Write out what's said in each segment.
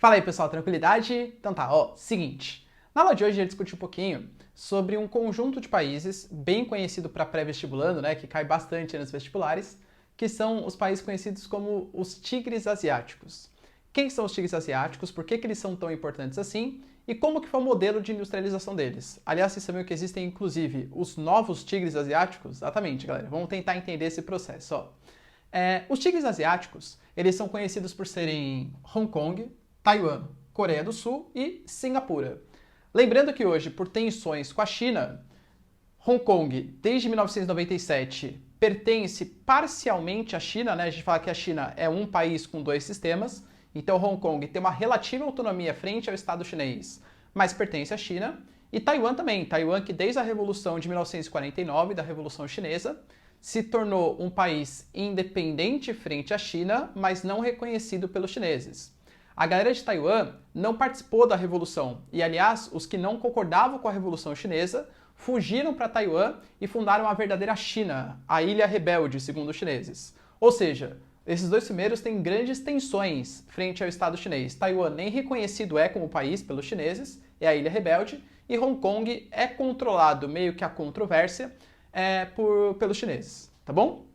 Fala aí, pessoal, tranquilidade? Então tá, ó, seguinte. Na aula de hoje a gente discutiu um pouquinho sobre um conjunto de países bem conhecido para pré-vestibulando, né, que cai bastante nos vestibulares, que são os países conhecidos como os tigres asiáticos. Quem são os tigres asiáticos, por que eles são tão importantes assim e como que foi o modelo de industrialização deles. Aliás, vocês sabiam que existem inclusive os novos tigres asiáticos? Exatamente, galera. Vamos tentar entender esse processo, ó. Os tigres asiáticos, eles são conhecidos por serem Hong Kong, Taiwan, Coreia do Sul e Singapura. Lembrando que hoje, por tensões com a China, Hong Kong, desde 1997, pertence parcialmente à China, né? A gente fala que a China é um país com dois sistemas, então Hong Kong tem uma relativa autonomia frente ao Estado chinês, mas pertence à China. E Taiwan também, Taiwan que desde a Revolução de 1949, da Revolução Chinesa, se tornou um país independente frente à China, mas não reconhecido pelos chineses. A galera de Taiwan não participou da Revolução e, aliás, os que não concordavam com a Revolução Chinesa fugiram para Taiwan e fundaram a verdadeira China, a Ilha Rebelde, segundo os chineses. Ou seja, esses dois primeiros têm grandes tensões frente ao Estado chinês. Taiwan nem reconhecido é como país pelos chineses, é a Ilha Rebelde, e Hong Kong é controlado, meio que a controvérsia, pelos chineses, tá bom?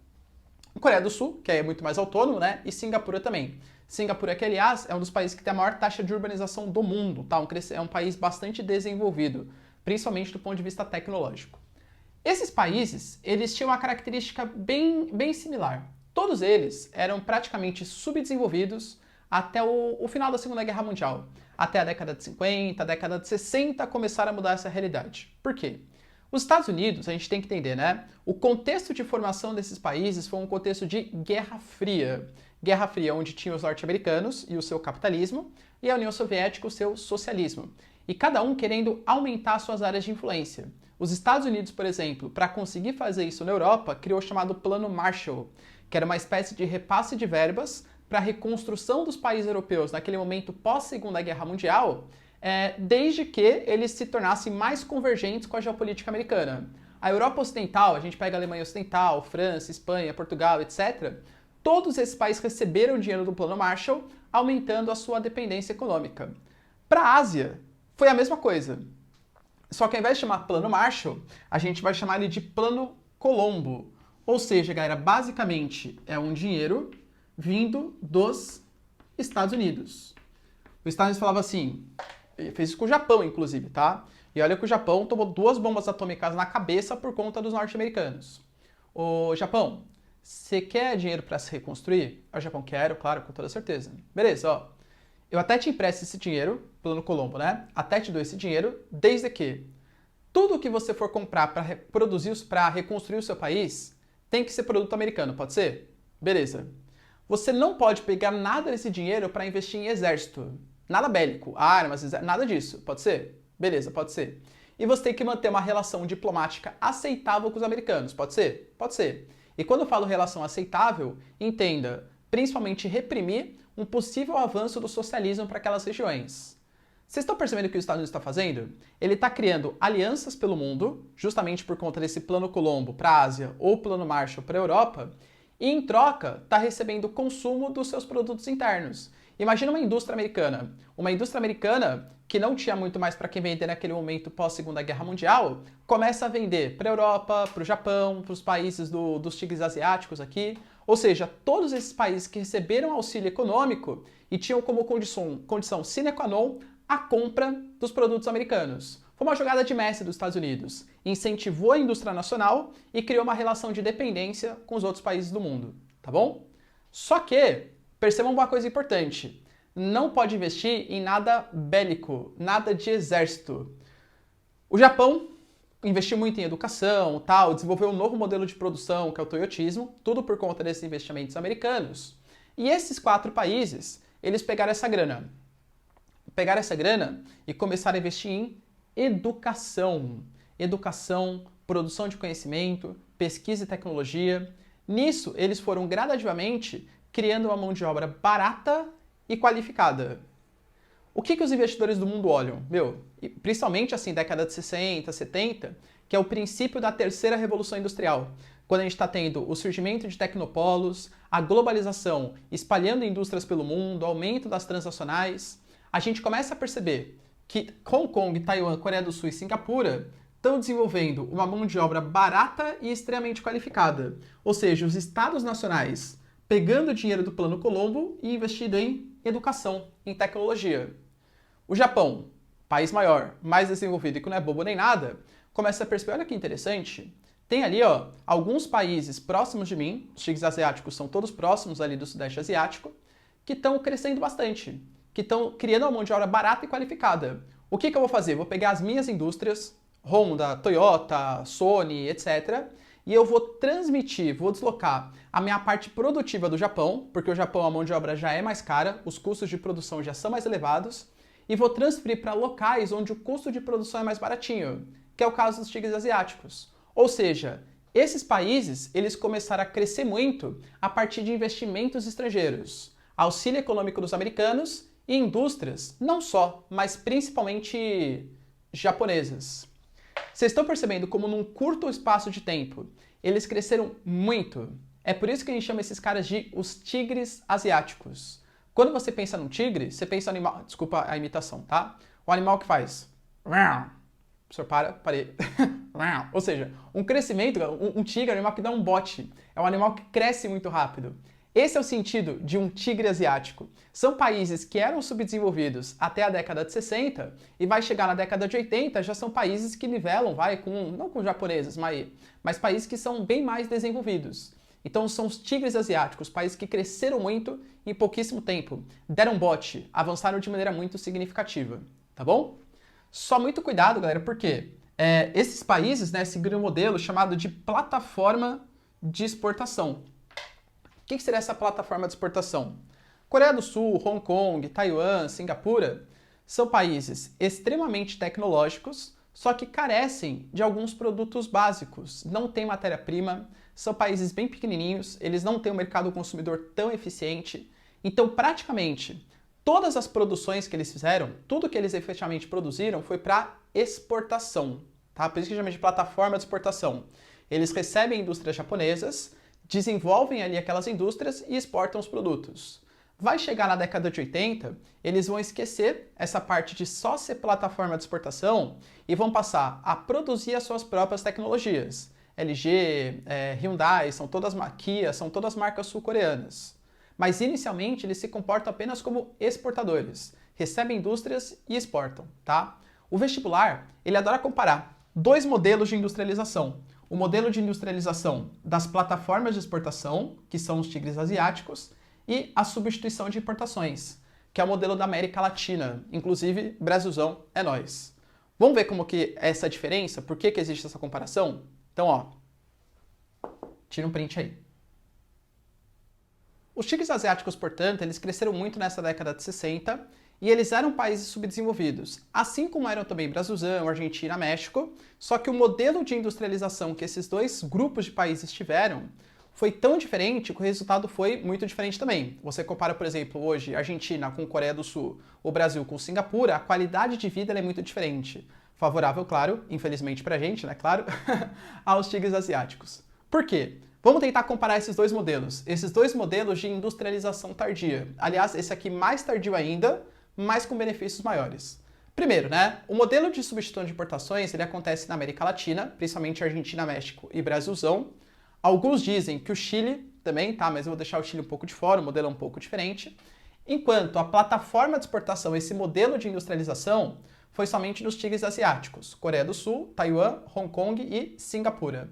Coreia do Sul, que é muito mais autônomo, né? E Singapura também. Singapura, que aliás é um dos países que tem a maior taxa de urbanização do mundo, tá? É um país bastante desenvolvido, principalmente do ponto de vista tecnológico. Esses países, eles tinham uma característica bem similar. Todos eles eram praticamente subdesenvolvidos até o final da Segunda Guerra Mundial. Até a década de 50, a década de 60 começaram a mudar essa realidade. Por quê? Os Estados Unidos, a gente tem que entender, né? O contexto de formação desses países foi um contexto de Guerra Fria. Guerra Fria, onde tinha os norte-americanos e o seu capitalismo, e a União Soviética o seu socialismo. E cada um querendo aumentar suas áreas de influência. Os Estados Unidos, por exemplo, para conseguir fazer isso na Europa, criou o chamado Plano Marshall, que era uma espécie de repasse de verbas para a reconstrução dos países europeus naquele momento pós-Segunda Guerra Mundial, desde que eles se tornassem mais convergentes com a geopolítica americana. A Europa Ocidental, a gente pega a Alemanha Ocidental, França, Espanha, Portugal, etc., todos esses países receberam dinheiro do Plano Marshall, aumentando a sua dependência econômica. Para a Ásia, foi a mesma coisa. Só que ao invés de chamar Plano Marshall, a gente vai chamar ele de Plano Colombo. Ou seja, galera, basicamente é um dinheiro vindo dos Estados Unidos. Os Estados Unidos falava assim, fez isso com o Japão, inclusive, tá? E olha que o Japão tomou 2 bombas atômicas na cabeça por conta dos norte-americanos. Ô, Japão, você quer dinheiro para se reconstruir? O Japão, quero, claro, com toda certeza. Beleza, ó. Eu até te empresto esse dinheiro, Plano Colombo, né? Até te dou esse dinheiro, desde que tudo que você for comprar para para reconstruir o seu país, tem que ser produto americano, pode ser? Beleza. Você não pode pegar nada desse dinheiro para investir em exército. Nada bélico, armas, nada disso. Pode ser? Beleza, pode ser. E você tem que manter uma relação diplomática aceitável com os americanos. Pode ser? Pode ser. E quando eu falo relação aceitável, entenda, principalmente reprimir um possível avanço do socialismo para aquelas regiões. Vocês estão percebendo o que os Estados Unidos está fazendo? Ele está criando alianças pelo mundo, justamente por conta desse Plano Colombo para a Ásia ou Plano Marshall para a Europa, e em troca está recebendo o consumo dos seus produtos internos. Imagina uma indústria americana que não tinha muito mais para quem vender naquele momento pós-Segunda Guerra Mundial, começa a vender para a Europa, para o Japão, para os países dos tigres asiáticos aqui. Ou seja, todos esses países que receberam auxílio econômico e tinham como condição sine qua non a compra dos produtos americanos. Foi uma jogada de mestre dos Estados Unidos. Incentivou a indústria nacional e criou uma relação de dependência com os outros países do mundo, tá bom? Só que, percebam uma coisa importante, não pode investir em nada bélico, nada de exército. O Japão investiu muito em educação, tal, desenvolveu um novo modelo de produção, que é o toyotismo, tudo por conta desses investimentos americanos. E esses 4 países, eles pegaram essa grana e começaram a investir em educação. Educação, produção de conhecimento, pesquisa e tecnologia. Nisso, eles foram gradativamente criando uma mão de obra barata e qualificada. O que os investidores do mundo olham? Principalmente assim, década de 60, 70, que é o princípio da terceira revolução industrial, quando a gente está tendo o surgimento de tecnopolos, a globalização espalhando indústrias pelo mundo, aumento das transnacionais. a gente começa a perceber que Hong Kong, Taiwan, Coreia do Sul e Singapura estão desenvolvendo uma mão de obra barata e extremamente qualificada. Ou seja, os estados nacionais pegando o dinheiro do Plano Colombo e investindo em educação, em tecnologia. O Japão, país maior, mais desenvolvido e que não é bobo nem nada, começa a perceber, olha que interessante, tem ali alguns países próximos de mim, os tigres asiáticos são todos próximos ali do Sudeste Asiático, que estão crescendo bastante, que estão criando uma mão de obra barata e qualificada. O que eu vou fazer? Vou pegar as minhas indústrias, Honda, Toyota, Sony, etc., e eu vou transmitir, vou deslocar a minha parte produtiva do Japão, porque o Japão a mão de obra já é mais cara, os custos de produção já são mais elevados, e vou transferir para locais onde o custo de produção é mais baratinho, que é o caso dos tigres asiáticos. Ou seja, esses países eles começaram a crescer muito a partir de investimentos estrangeiros, auxílio econômico dos americanos e indústrias, não só, mas principalmente japonesas. Vocês estão percebendo como num curto espaço de tempo eles cresceram muito? É por isso que a gente chama esses caras de os tigres asiáticos. Quando você pensa num tigre, você pensa no animal... Desculpa a imitação, tá? O animal que faz... O senhor parei. Ou seja, um crescimento, um tigre é um animal que dá um bote. É um animal que cresce muito rápido. Esse é o sentido de um tigre asiático. São países que eram subdesenvolvidos até a década de 60 e vai chegar na década de 80, já são países que nivelam, não com japoneses, mas países que são bem mais desenvolvidos. Então são os tigres asiáticos, países que cresceram muito em pouquíssimo tempo, deram bote, avançaram de maneira muito significativa, tá bom? Só muito cuidado, galera, porque esses países, né, seguiram um modelo chamado de plataforma de exportação. O que seria essa plataforma de exportação? Coreia do Sul, Hong Kong, Taiwan, Singapura são países extremamente tecnológicos, só que carecem de alguns produtos básicos. Não tem matéria-prima, são países bem pequenininhos, eles não têm um mercado consumidor tão eficiente. Então, praticamente, todas as produções que eles fizeram, tudo que eles efetivamente produziram foi para exportação. Tá? Por isso que chama de plataforma de exportação. Eles recebem indústrias japonesas, desenvolvem ali aquelas indústrias e exportam os produtos. Vai chegar na década de 80, eles vão esquecer essa parte de só ser plataforma de exportação e vão passar a produzir as suas próprias tecnologias. LG, Hyundai, Kia, são todas marcas sul-coreanas. Mas inicialmente eles se comportam apenas como exportadores, recebem indústrias e exportam, tá? O vestibular, ele adora comparar dois modelos de industrialização. O modelo de industrialização das plataformas de exportação, que são os tigres asiáticos, e a substituição de importações, que é o modelo da América Latina. Inclusive, Brasilzão é nós. Vamos ver como que é essa diferença? Por que existe essa comparação? Então, tira um print aí. Os tigres asiáticos, portanto, eles cresceram muito nessa década de 60 e eles eram países subdesenvolvidos, assim como eram também Brasilzão, Argentina, México, só que o modelo de industrialização que esses dois grupos de países tiveram foi tão diferente que o resultado foi muito diferente também. Você compara, por exemplo, hoje a Argentina com a Coreia do Sul, o Brasil com Singapura, a qualidade de vida é muito diferente. Favorável, claro, infelizmente pra gente, né, claro, aos tigres asiáticos. Por quê? Vamos tentar comparar esses dois modelos de industrialização tardia. Aliás, esse aqui mais tardio ainda, mas com benefícios maiores. Primeiro, né, o modelo de substituição de importações ele acontece na América Latina, principalmente Argentina, México e Brasilzão. Alguns dizem que o Chile também, tá, mas eu vou deixar o Chile um pouco de fora, o modelo é um pouco diferente. Enquanto a plataforma de exportação, esse modelo de industrialização, foi somente nos tigres asiáticos, Coreia do Sul, Taiwan, Hong Kong e Singapura.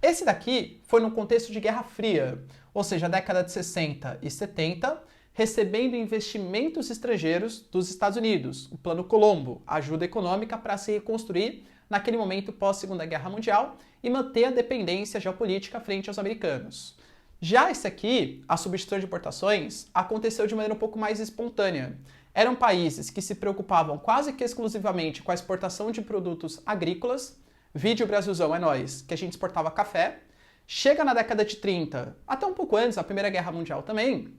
Esse daqui foi no contexto de Guerra Fria, ou seja, década de 60 e 70, recebendo investimentos estrangeiros dos Estados Unidos, o Plano Colombo, ajuda econômica para se reconstruir naquele momento pós-Segunda Guerra Mundial e manter a dependência geopolítica frente aos americanos. Já esse aqui, a substituição de importações, aconteceu de maneira um pouco mais espontânea. Eram países que se preocupavam quase que exclusivamente com a exportação de produtos agrícolas. Vídeo Brasilzão é nós, que a gente exportava café. Chega na década de 30, até um pouco antes, a Primeira Guerra Mundial também,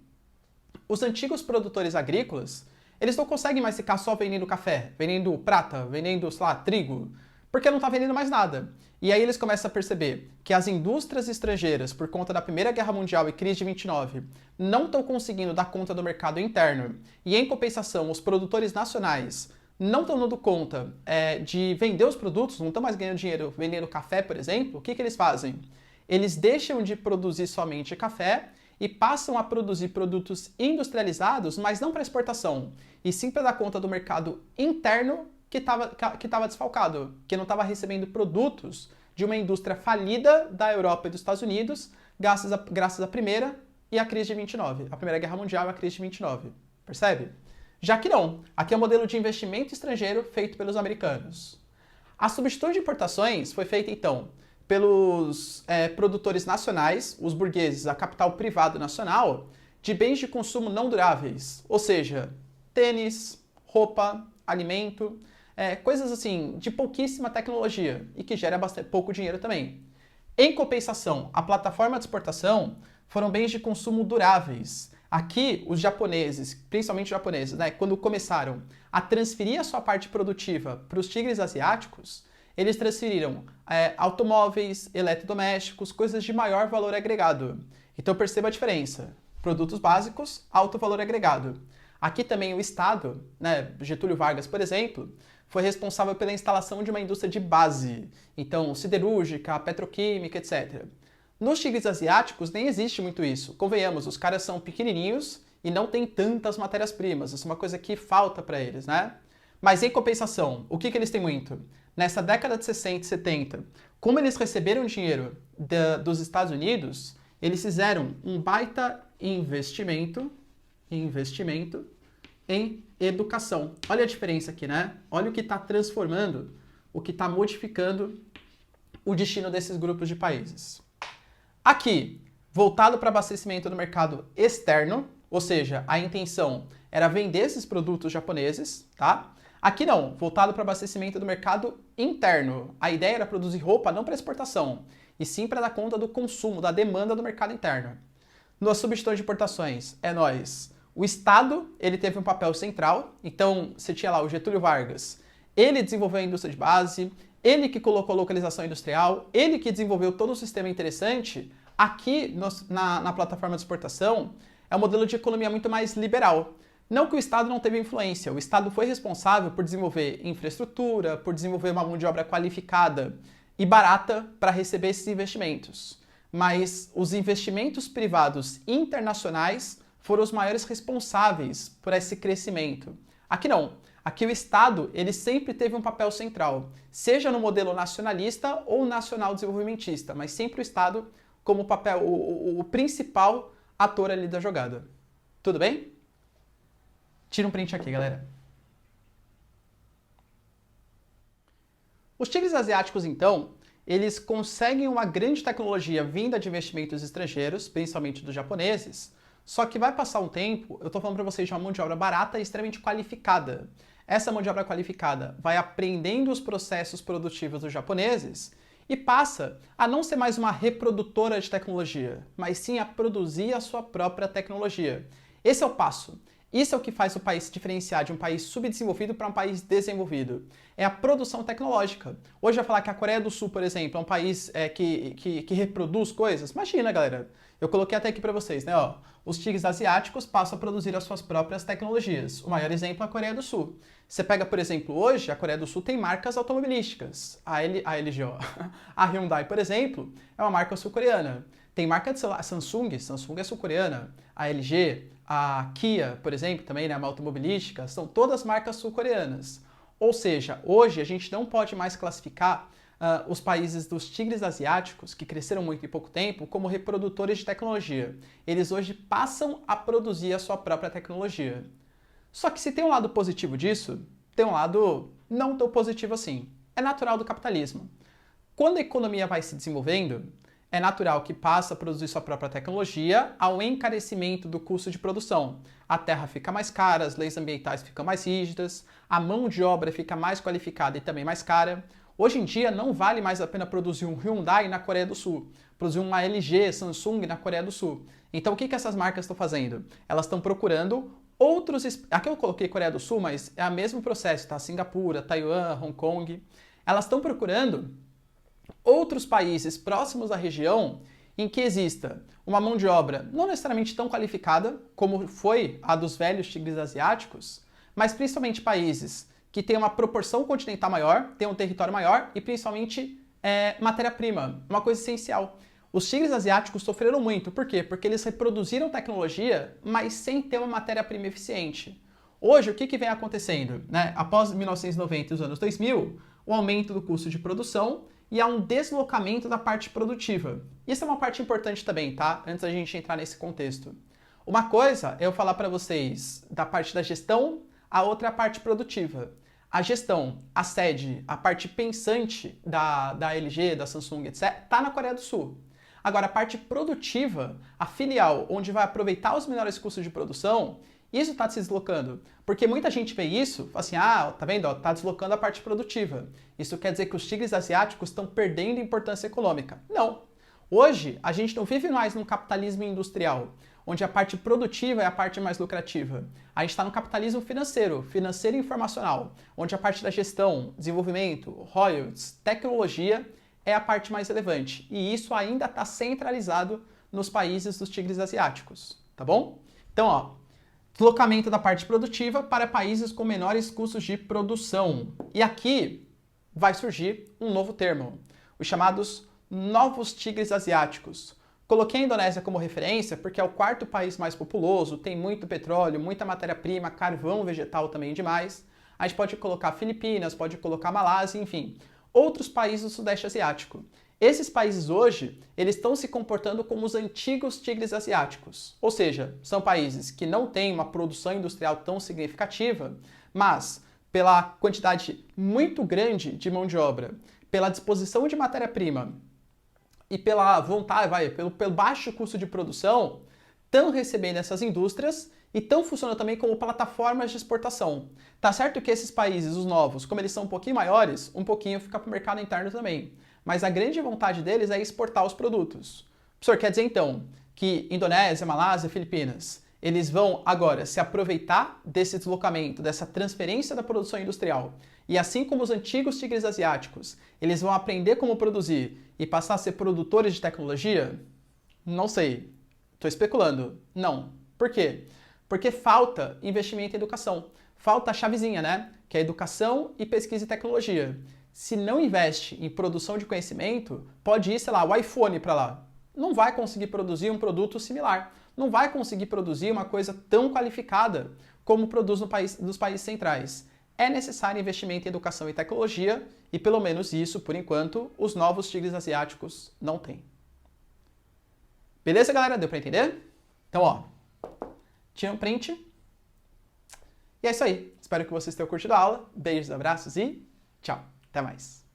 os antigos produtores agrícolas, eles não conseguem mais ficar só vendendo café, vendendo prata, vendendo, sei lá, trigo, porque não está vendendo mais nada. E aí eles começam a perceber que as indústrias estrangeiras, por conta da Primeira Guerra Mundial e crise de 29, não estão conseguindo dar conta do mercado interno. E em compensação, os produtores nacionais não estão dando conta de vender os produtos, não estão mais ganhando dinheiro vendendo café, por exemplo. O que eles fazem? Eles deixam de produzir somente café e passam a produzir produtos industrializados, mas não para exportação, e sim para dar conta do mercado interno que estava desfalcado, que não estava recebendo produtos de uma indústria falida da Europa e dos Estados Unidos, graças à Primeira e à crise de 29, a Primeira Guerra Mundial e a crise de 29. Percebe? Já que não, aqui é um modelo de investimento estrangeiro feito pelos americanos. A substituição de importações foi feita, então, pelos produtores nacionais, os burgueses, a capital privado nacional, de bens de consumo não duráveis, ou seja, tênis, roupa, alimento, coisas assim de pouquíssima tecnologia e que gera pouco dinheiro também. Em compensação, a plataforma de exportação foram bens de consumo duráveis. Aqui, os japoneses, principalmente os japoneses, quando começaram a transferir a sua parte produtiva para os tigres asiáticos, eles transferiram automóveis, eletrodomésticos, coisas de maior valor agregado. Então perceba a diferença. Produtos básicos, alto valor agregado. Aqui também o Estado, Getúlio Vargas, por exemplo, foi responsável pela instalação de uma indústria de base. Então, siderúrgica, petroquímica, etc. Nos tigres asiáticos nem existe muito isso. Convenhamos, os caras são pequenininhos e não tem tantas matérias-primas. Isso é uma coisa que falta para eles, Mas em compensação, o que eles têm muito? Nessa década de 60 e 70, como eles receberam dinheiro dos Estados Unidos, eles fizeram um baita investimento em educação. Olha a diferença aqui, Olha o que está transformando, o que está modificando o destino desses grupos de países. Aqui, voltado para abastecimento do mercado externo, ou seja, a intenção era vender esses produtos japoneses, tá? Aqui não, voltado para abastecimento do mercado interno. A ideia era produzir roupa não para exportação, e sim para dar conta do consumo, da demanda do mercado interno. Nas substituições de importações, o Estado, ele teve um papel central, então você tinha lá o Getúlio Vargas, ele desenvolveu a indústria de base, ele que colocou a localização industrial, ele que desenvolveu todo o sistema interessante. Aqui na plataforma de exportação é um modelo de economia muito mais liberal. Não que o Estado não teve influência, o Estado foi responsável por desenvolver infraestrutura, por desenvolver uma mão de obra qualificada e barata para receber esses investimentos. Mas os investimentos privados internacionais foram os maiores responsáveis por esse crescimento. Aqui não. Aqui o Estado, ele sempre teve um papel central, seja no modelo nacionalista ou nacional desenvolvimentista, mas sempre o Estado como o principal ator ali da jogada. Tudo bem? Tira um print aqui, galera. Os tigres asiáticos, então, eles conseguem uma grande tecnologia vinda de investimentos estrangeiros, principalmente dos japoneses, só que vai passar um tempo, eu estou falando para vocês de uma mão de obra barata e extremamente qualificada. Essa mão de obra qualificada vai aprendendo os processos produtivos dos japoneses e passa a não ser mais uma reprodutora de tecnologia, mas sim a produzir a sua própria tecnologia. Esse é o passo. Isso é o que faz o país se diferenciar de um país subdesenvolvido para um país desenvolvido. É a produção tecnológica. Hoje vai falar que a Coreia do Sul, por exemplo, é um país que reproduz coisas. Imagina, galera. Eu coloquei até aqui para vocês, Os tigres asiáticos passam a produzir as suas próprias tecnologias. O maior exemplo é a Coreia do Sul. Você pega, por exemplo, hoje, a Coreia do Sul tem marcas automobilísticas. A LG, A Hyundai, por exemplo, é uma marca sul-coreana. Tem marca de celular, Samsung é sul-coreana. A LG, a Kia, por exemplo, também, uma automobilística, são todas marcas sul-coreanas. Ou seja, hoje a gente não pode mais classificar os países dos tigres asiáticos, que cresceram muito em pouco tempo, como reprodutores de tecnologia. Eles hoje passam a produzir a sua própria tecnologia. Só que se tem um lado positivo disso, tem um lado não tão positivo assim. É natural do capitalismo. Quando a economia vai se desenvolvendo, é natural que passe a produzir sua própria tecnologia ao encarecimento do custo de produção. A terra fica mais cara, as leis ambientais ficam mais rígidas, a mão de obra fica mais qualificada e também mais cara. Hoje em dia não vale mais a pena produzir um Hyundai na Coreia do Sul, produzir uma LG, Samsung na Coreia do Sul. Então o que essas marcas estão fazendo? Elas estão procurando outros... Aqui eu coloquei Coreia do Sul, mas é o mesmo processo, tá? Singapura, Taiwan, Hong Kong. elas estão procurando outros países próximos da região em que exista uma mão de obra não necessariamente tão qualificada como foi a dos velhos tigres asiáticos, mas principalmente países que têm uma proporção continental maior, têm um território maior e principalmente matéria-prima, uma coisa essencial. Os tigres asiáticos sofreram muito, por quê? Porque eles reproduziram tecnologia, mas sem ter uma matéria-prima eficiente. Hoje, o que vem acontecendo? Após 1990 e os anos 2000, o aumento do custo de produção e há um deslocamento da parte produtiva. Isso é uma parte importante também, tá? Antes da gente entrar nesse contexto. Uma coisa é eu falar para vocês da parte da gestão, a outra é a parte produtiva. A gestão, a sede, a parte pensante da LG, da Samsung, etc., está na Coreia do Sul. Agora, a parte produtiva, a filial, onde vai aproveitar os menores custos de produção, isso está se deslocando. Porque muita gente vê isso, fala assim, tá vendo? Está deslocando a parte produtiva. Isso quer dizer que os tigres asiáticos estão perdendo importância econômica. Não. Hoje, a gente não vive mais num capitalismo industrial, onde a parte produtiva é a parte mais lucrativa. A gente está no capitalismo financeiro e informacional, onde a parte da gestão, desenvolvimento, royalties, tecnologia é a parte mais relevante. E isso ainda está centralizado nos países dos tigres asiáticos, tá bom? Então, deslocamento da parte produtiva para países com menores custos de produção. E aqui vai surgir um novo termo, os chamados novos tigres asiáticos. Coloquei a Indonésia como referência porque é o quarto país mais populoso, tem muito petróleo, muita matéria-prima, carvão vegetal também demais. A gente pode colocar Filipinas, pode colocar Malásia, enfim, outros países do Sudeste Asiático. Esses países hoje, eles estão se comportando como os antigos tigres asiáticos. Ou seja, são países que não têm uma produção industrial tão significativa, mas pela quantidade muito grande de mão de obra, pela disposição de matéria-prima e pela vontade, pelo baixo custo de produção, estão recebendo essas indústrias e estão funcionando também como plataformas de exportação. Tá certo que esses países, os novos, como eles são um pouquinho maiores, um pouquinho fica para o mercado interno também. Mas a grande vontade deles é exportar os produtos. Professor, quer dizer então que Indonésia, Malásia, Filipinas, eles vão agora se aproveitar desse deslocamento, dessa transferência da produção industrial. E assim como os antigos tigres asiáticos, eles vão aprender como produzir e passar a ser produtores de tecnologia? Não sei. Estou especulando. Não. Por quê? Porque falta investimento em educação. Falta a chavezinha, né? Que é educação e pesquisa e tecnologia. Se não investe em produção de conhecimento, pode ir, sei lá, o iPhone para lá. Não vai conseguir produzir um produto similar. Não vai conseguir produzir uma coisa tão qualificada como produz nos países centrais. É necessário investimento em educação e tecnologia e, pelo menos isso, por enquanto, os novos tigres asiáticos não têm. Beleza, galera? Deu para entender? Então, tira um print. E é isso aí. Espero que vocês tenham curtido a aula. Beijos, abraços e tchau. Até mais.